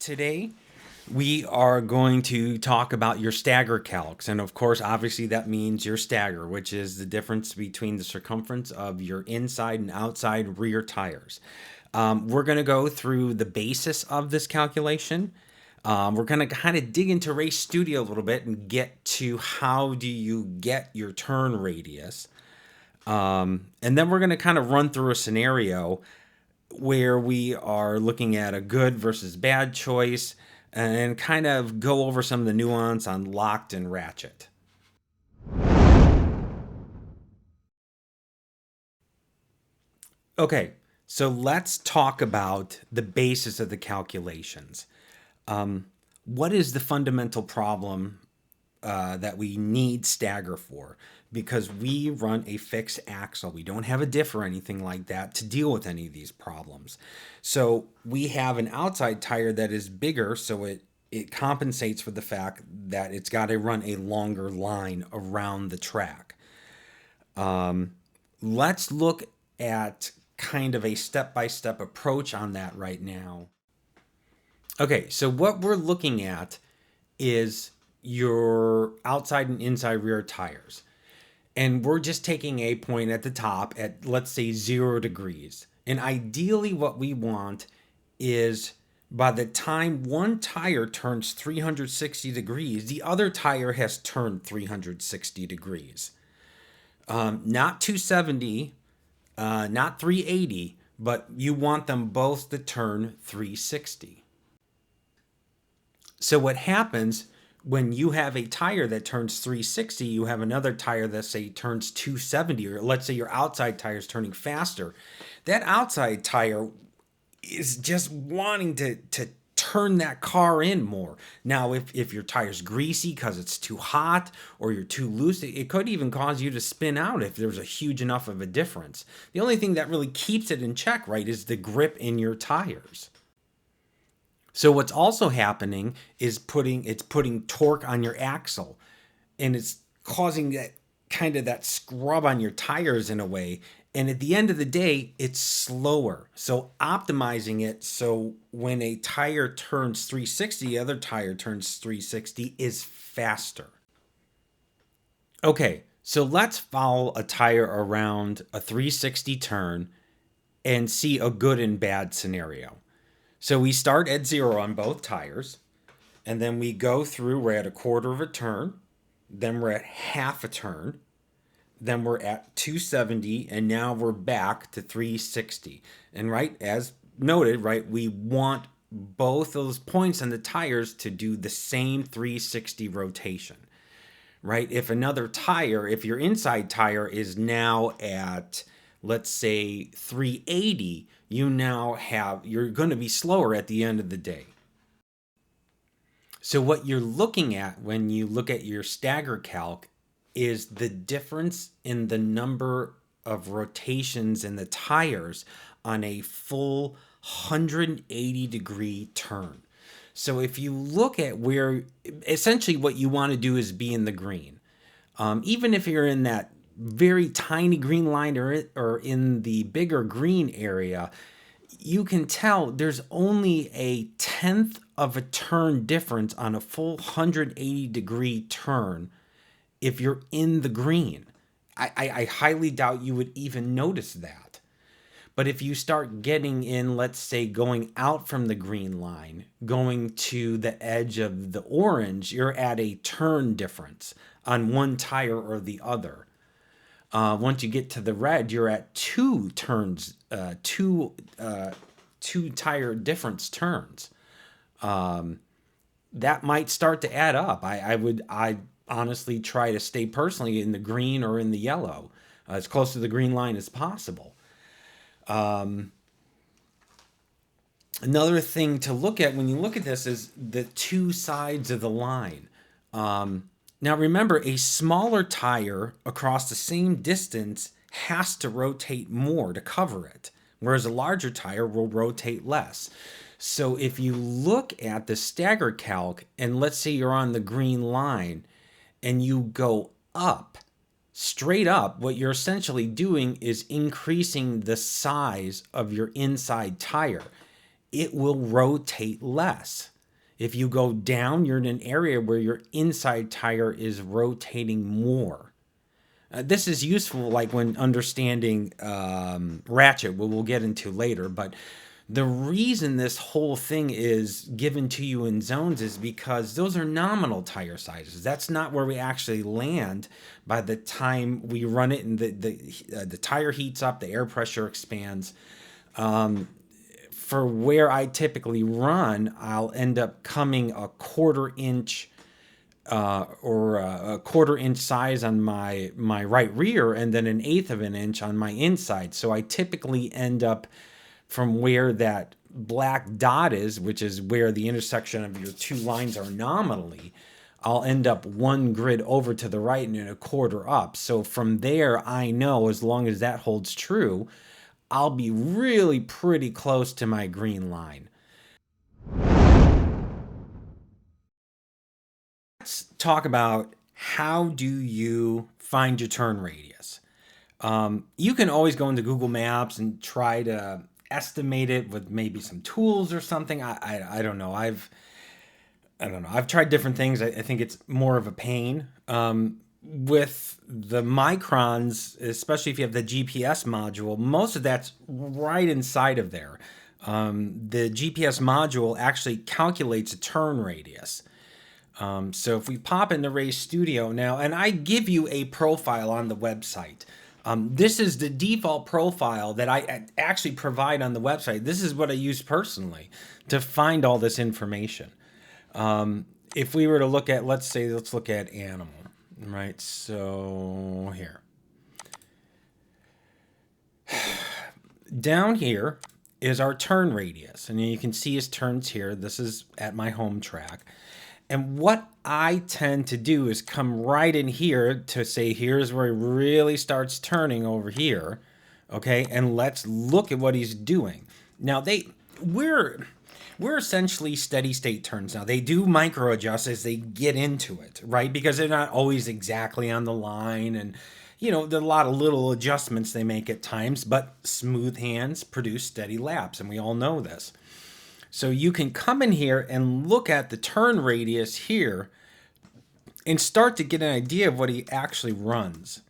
Today, we are going to talk about your stagger calcs. And of course, obviously, that means your stagger, which is the difference between the circumference of your inside and outside rear tires. We're going to go through the basis of this calculation. We're going to kind of dig into Race Studio a little bit and get to how do you get your turn radius. And then we're going to kind of run through a scenario where we are looking at a good versus bad choice and kind of go over some of the nuance on locked and ratchet. Okay, so let's talk about the basis of the calculations. What is the fundamental problem that we need stagger for? Because we run a fixed axle. We don't have a diff or anything like that to deal with any of these problems. So we have an outside tire that is bigger, so it compensates for the fact that it's got to run a longer line around the track. Let's look at kind of a step-by-step approach on that right now. Okay, so what we're looking at is your outside and inside rear tires. And we're just taking a point at the top at, let's say, 0 degrees. And ideally what we want is by the time one tire turns 360 degrees, the other tire has turned 360 degrees. Not 270, not 380, but you want them both to turn 360. So what happens when you have a tire that turns 360, you have another tire that say turns 270, or let's say your outside tire is turning faster. That outside tire is just wanting to turn that car in more. Now, if your tire's greasy because it's too hot or you're too loose, it could even cause you to spin out if there's a huge enough of a difference. The only thing that really keeps it in check, right, is the grip in your tires. So what's also happening is putting torque on your axle, and it's causing that kind of that scrub on your tires in a way. And at the end of the day, it's slower. So optimizing it so when a tire turns 360, the other tire turns 360 is faster. Okay, so let's follow a tire around a 360 turn and see a good and bad scenario. So we start at 0 on both tires, and then we go through, we're at a quarter of a turn, then we're at half a turn, then we're at 270, and now we're back to 360. And right, as noted, right, we want both those points on the tires to do the same 360 rotation, right? If your inside tire is now at, let's say, 380, you're going to be slower at the end of the day. So what you're looking at when you look at your stagger calc is the difference in the number of rotations in the tires on a full 180 degree turn. So if you look at where, essentially what you want to do is be in the green. Even if you're in that very tiny green line or in the bigger green area, you can tell there's only a 1/10 of a turn difference on a full 180 degree turn if you're in the green. I highly doubt you would even notice that. But if you start getting in, let's say, going out from the green line, going to the edge of the orange, you're at a turn difference on one tire or the other. Once you get to the red, you're at two tire difference turns. That might start to add up. I honestly try to stay personally in the green or in the yellow, as close to the green line as possible. Another thing to look at when you look at this is the two sides of the line. Now remember, a smaller tire across the same distance has to rotate more to cover it, whereas a larger tire will rotate less. So if you look at the stagger calc, and let's say you're on the green line, and you go up, straight up, what you're essentially doing is increasing the size of your inside tire. It will rotate less. If you go down, you're in an area where your inside tire is rotating more. This is useful like when understanding ratchet, what we'll get into later. But the reason this whole thing is given to you in zones is because those are nominal tire sizes. That's not where we actually land by the time we run it, and the tire heats up, the air pressure expands. For where I typically run, I'll end up coming a quarter-inch or a quarter-inch size on my right rear, and then an eighth of an inch on my inside. So I typically end up from where that black dot is, which is where the intersection of your two lines are nominally, I'll end up one grid over to the right and a quarter up. So from there, I know as long as that holds true, I'll be really pretty close to my green line. Let's talk about how do you find your turn radius. You can always go into Google Maps and try to estimate it with maybe some tools or something. I don't know. I don't know. I've tried different things. I think it's more of a pain. With the microns, especially if you have the GPS module, most of that's right inside of there. The GPS module actually calculates a turn radius. So if we pop into Ray's Studio now, and I give you a profile on the website. This is the default profile that I actually provide on the website. This is what I use personally to find all this information. If we were to look at, let's look at animal, right? So here. Down here is our turn radius. And you can see his turns here. This is at my home track. And what I tend to do is come right in here to say, here's where he really starts turning over here. Okay, and let's look at what he's doing. Now we're essentially steady state turns now. They do micro adjust as they get into it, right? Because they're not always exactly on the line, and there's a lot of little adjustments they make at times, but smooth hands produce steady laps, and we all know this. So you can come in here and look at the turn radius here and start to get an idea of what he actually runs.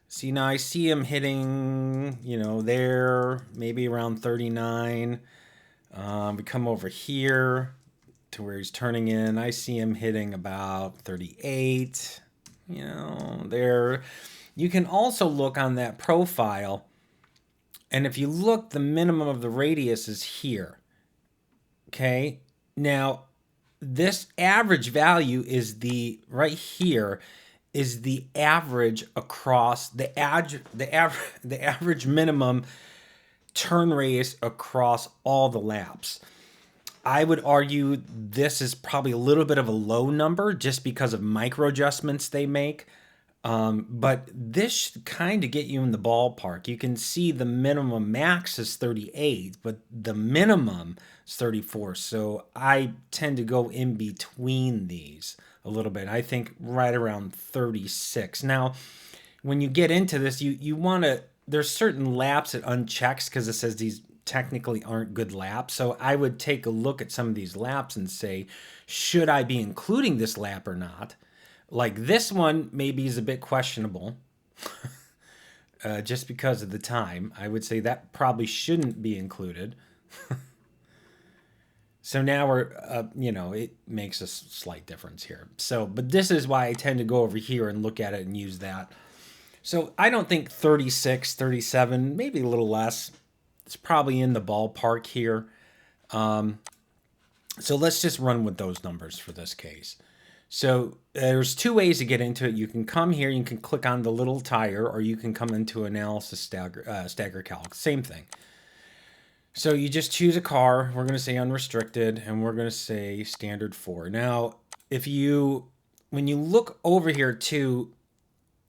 See, now I see him hitting, there, maybe around 39. We come over here to where he's turning in. I see him hitting about 38, there. You can also look on that profile, and if you look, the minimum of the radius is here. Okay, now this average value is right here is the average across the average minimum turn radius across all the laps. I would argue this is probably a little bit of a low number just because of micro adjustments they make. But this should kind of get you in the ballpark. You can see the minimum max is 38, but the minimum is 34. So I tend to go in between these a little bit. I think right around 36. Now, when you get into this, you want to, there's certain laps it unchecks because it says these technically aren't good laps. So I would take a look at some of these laps and say, should I be including this lap or not? Like this one maybe is a bit questionable just because of the time. I would say that probably shouldn't be included. So now we're, it makes a slight difference here. So, but this is why I tend to go over here and look at it and use that. So I don't think 36, 37, maybe a little less. It's probably in the ballpark here. So let's just run with those numbers for this case. So there's two ways to get into it. You can come here, you can click on the little tire, or you can come into analysis Stagger Calc. Same thing. So you just choose a car. We're going to say unrestricted, and we're going to say standard 4. Now, when you look over here too,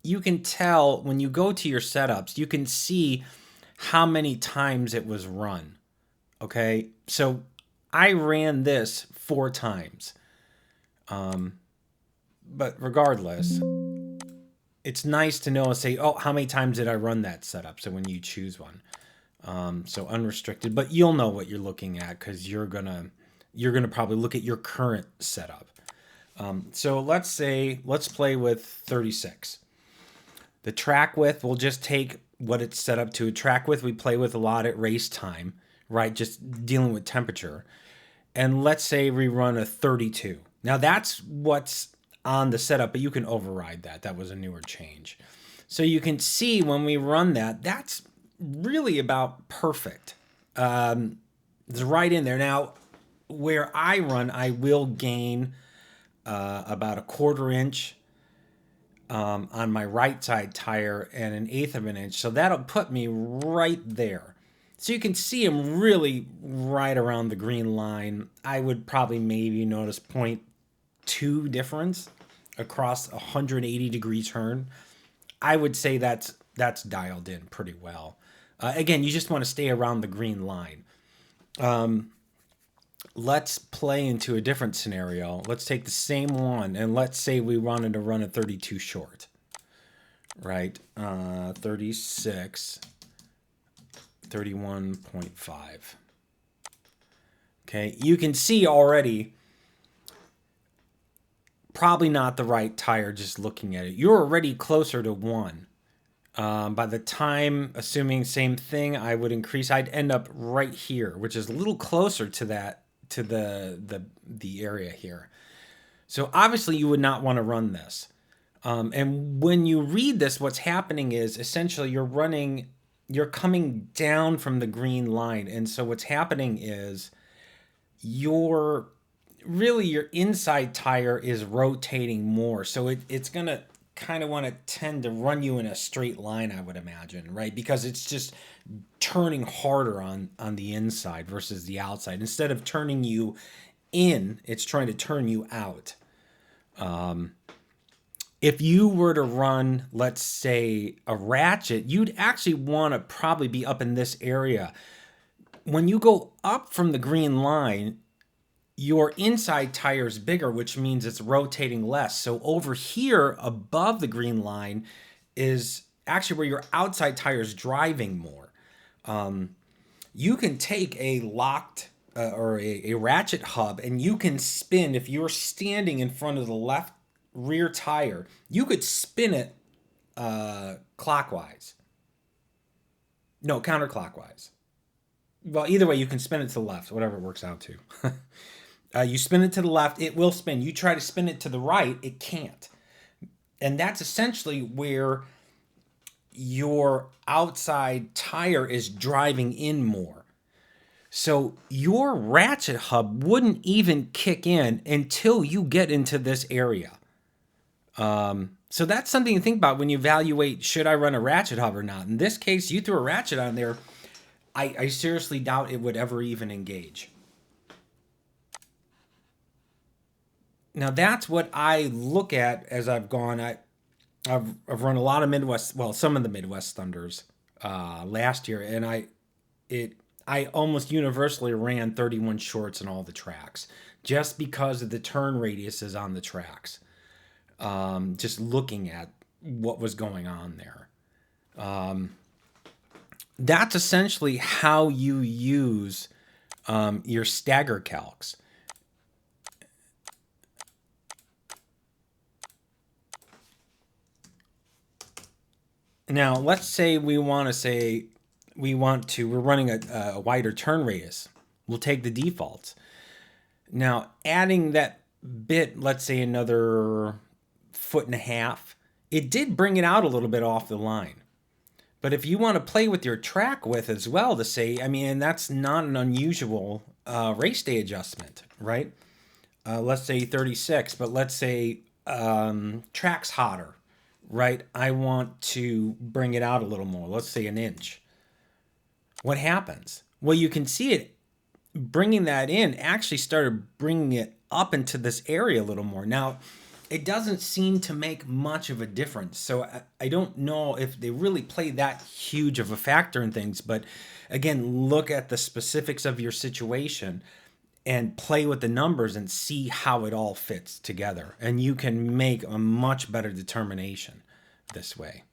you can tell when you go to your setups, you can see how many times it was run. Okay, so I ran this 4 times. But regardless, it's nice to know and say, oh, how many times did I run that setup? So when you choose one, so unrestricted, but you'll know what you're looking at because you're going to you're going to probably look at your current setup. So let's play with 36. The track width, we'll just take what it's set up to. A track width we play with a lot at race time, right? Just dealing with temperature. And let's say we run a 32. Now that's what's on the setup, but you can override that. That was a newer change. So you can see when we run that, that's really about perfect. It's right in there. Now, where I run, I will gain about a 1/4 inch on my right side tire and 1/8 of an inch. So that'll put me right there. So you can see I'm really right around the green line. I would probably maybe notice 0.2 difference across a 180-degree turn. I would say that's dialed in pretty well. Again, you just want to stay around the green line. Let's play into a different scenario. Let's take the same one, and let's say we wanted to run a 32 short, right? 36, 31.5. Okay, you can see already probably not the right tire just looking at it. You're already closer to 1. By the time, assuming same thing, I would increase, I'd end up right here, which is a little closer to that, to the area here. So obviously you would not want to run this. And when you read this, what's happening is essentially you're coming down from the green line. And so what's happening is your inside tire is rotating more. So it's going to kind of want to tend to run you in a straight line, I would imagine, right? Because it's just turning harder on the inside versus the outside. Instead of turning you in, it's trying to turn you out. If you were to run, let's say, a ratchet, you'd actually want to probably be up in this area. When you go up from the green line, your inside tire is bigger, which means it's rotating less. So over here above the green line is actually where your outside tire is driving more. You can take a locked or a ratchet hub and you can spin. If you're standing in front of the left rear tire, you could spin it clockwise. No, counterclockwise. Well, either way, you can spin it to the left, whatever it works out to. You spin it to the left, it will spin. You try to spin it to the right, it can't. And that's essentially where your outside tire is driving in more. So your ratchet hub wouldn't even kick in until you get into this area. So that's something to think about when you evaluate, should I run a ratchet hub or not? In this case, you threw a ratchet on there. I seriously doubt it would ever even engage. Now that's what I look at as I've gone. I've run a lot of Midwest, well, some of the Midwest Thunders last year, and I almost universally ran 31 shorts in all the tracks just because of the turn radiuses on the tracks. Just looking at what was going on there. That's essentially how you use your Stagger Calcs. Now, let's say we're running a wider turn radius. We'll take the defaults. Now, adding that bit, let's say another 1.5 feet, it did bring it out a little bit off the line. But if you want to play with your track width as well to say, I mean, that's not an unusual race day adjustment, right? Let's say 36, but let's say track's hotter. Right, I want to bring it out a little more. Let's say 1 inch. What happens? Well, you can see it bringing that in actually started bringing it up into this area a little more. Now, it doesn't seem to make much of a difference. So I don't know if they really play that huge of a factor in things. But again, look at the specifics of your situation and play with the numbers and see how it all fits together. And you can make a much better determination this way.